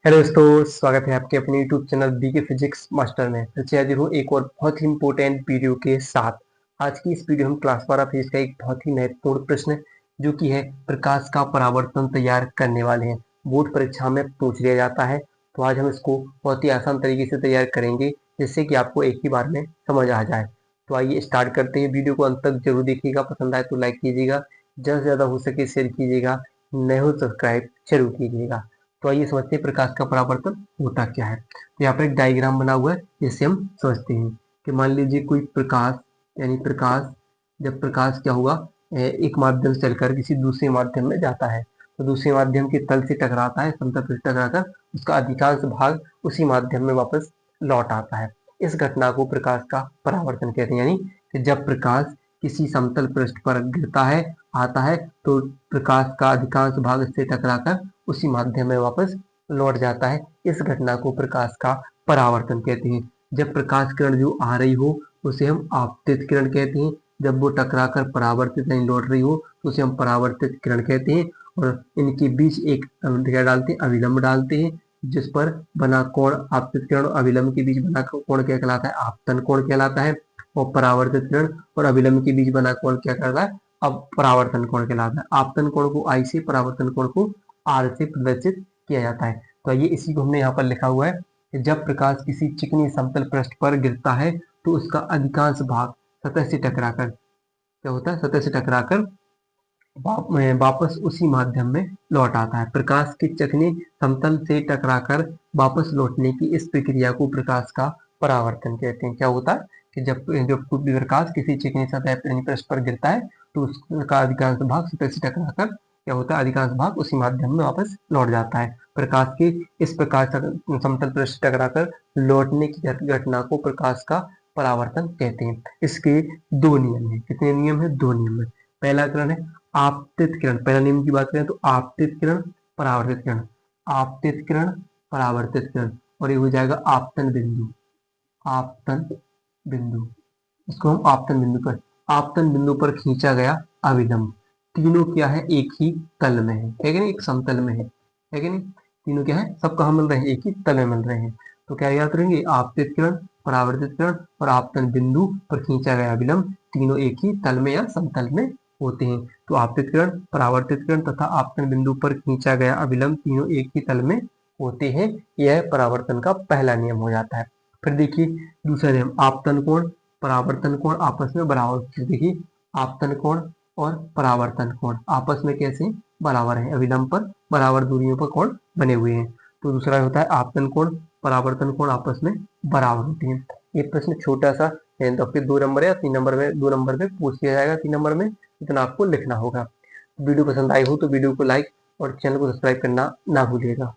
Hello दोस्तों, स्वागत है आपके अपने YouTube चैनल बी के फिजिक्स मास्टर में। फिर से हाजिर हूँ एक और बहुत ही इंपॉर्टेंट वीडियो के साथ। आज की इस वीडियो हम क्लास 12 फिजिक्स का एक बहुत ही महत्वपूर्ण प्रश्न जो कि है प्रकाश का परावर्तन तैयार करने वाले हैं। बोर्ड परीक्षा में पूछ लिया जाता है, तो आज हम इसको बहुत ही आसान तरीके से तैयार करेंगे जिससे कि आपको एक ही बार में समझ आ जाए। तो आइए स्टार्ट करते हैं। वीडियो को अंत तक जरूर देखिएगा, पसंद आए तो लाइक कीजिएगा, ज़्यादा से ज़्यादा हो सके शेयर कीजिएगा, नए हो सब्सक्राइब जरूर कीजिएगा। तो आइए समझते हैं प्रकाश का परावर्तन होता क्या है। तो यहाँ पर एक डायग्राम बना हुआ है जिससे हम समझते हैं कि मान लीजिए कोई प्रकाश यानी प्रकाश, जब प्रकाश क्या हुआ, एक माध्यम से चलकर किसी दूसरे माध्यम में जाता है तो दूसरे माध्यम के तल से टकराता है, समतल से टकराकर उसका अधिकांश भाग उसी माध्यम में वापस लौट आता है। इस घटना को प्रकाश का परावर्तन कहते हैं। यानी कि जब प्रकाश किसी समतल पृष्ठ पर गिरता है, आता है, तो प्रकाश का अधिकांश भाग इससे टकराकर उसी माध्यम में वापस लौट जाता है। इस घटना को प्रकाश का परावर्तन कहते हैं। जब प्रकाश किरण जो आ रही हो उसे हम आपतित किरण कहते हैं। जब वो टकराकर परावर्तित नहीं लौट रही हो तो उसे हम परावर्तित किरण कहते हैं। और इनके बीच एक क्या डालते हैं, अविलंब डालते हैं, जिस पर बना कोण, आपतित किरण और अविलंब के बीच बना कोण क्या कहलाता है, आपतन कोण कहलाता है। और परावर्तित किरण और अविलंब के बीच बना कोण क्या कहलाता है, अब परावर्तन कोण कहलाता है। आपतन कोण को आई से, परावर्तन कोण को आर से प्रदर्शित किया जाता है। तो ये इसी को हमने यहाँ पर लिखा हुआ है कि जब प्रकाश किसी चिकनी समतल पृष्ठ पर गिरता है तो उसका अधिकांश भाग सतह से टकराकर क्या होता है, सतह से टकराकर वापस उसी माध्यम में लौट आता है। प्रकाश के चिकने समतल से टकराकर वापस लौटने की इस प्रक्रिया को प्रकाश का परावर्तन कहते हैं। क्या होता है कि जब कोई प्रकाश किसी चिकनी सतह यानी पृष्ठ पर गिरता है तो उसका अधिकांश भाग सतह से टकराकर क्या होता है, अधिकांश भाग उसी माध्यम में वापस लौट जाता है। प्रकाश के इस प्रकार समतल पृष्ठ से टकराकर लौटने की घटना को प्रकाश का परावर्तन कहते हैं। इसके दो नियम हैं। कितने नियम हैं? दो नियम है। पहला किरण है आपतित किरण। पहला नियम की बात करें तो आपतित किरण, परावर्तित किरण, आपतित किरण, परावर्तित किरण, और ये हो जाएगा आपतन बिंदु। आपतन बिंदु, इसको हम आपतन बिंदु पर, आपतन बिंदु पर खींचा गया अविलंब। तीनों क्या है, एक ही तल में है कि नहीं, एक समतल में है कि नहीं। तीनों क्या है, सब कहाँ मिल रहे हैं, एक ही तल में मिल रहे हैं। तो क्या याद रखेंगे, आपतित किरण, परावर्तित किरण और आपतन बिंदु पर खींचा गया अविलंब तीनों एक ही तल में या समतल में होते हैं। तो आपतित किरण, परावर्तित किरण तथा आपतन बिंदु पर खींचा गया अविलंब तीनों एक ही तल में होते हैं। यह परावर्तन का पहला नियम हो जाता है। फिर देखिए दूसरा नियम, आपतन कोण, परावर्तन कोण आपस में बराबर। देखिए आपतन कोण और परावर्तन कोण आपस में कैसे बराबर है, अविलंब पर बराबर दूरियों पर कोण बने हुए हैं। तो दूसरा होता है आपतन कोण, परावर्तन कोण आपस में बराबर होते हैं। ये प्रश्न छोटा सा है तो फिर 2 नंबर या 3 नंबर में, 2 नंबर में पूछ लिया जाएगा। 3 नंबर में इतना आपको लिखना होगा। वीडियो पसंद आई हो तो वीडियो को लाइक और चैनल को सब्सक्राइब करना ना भूलिएगा।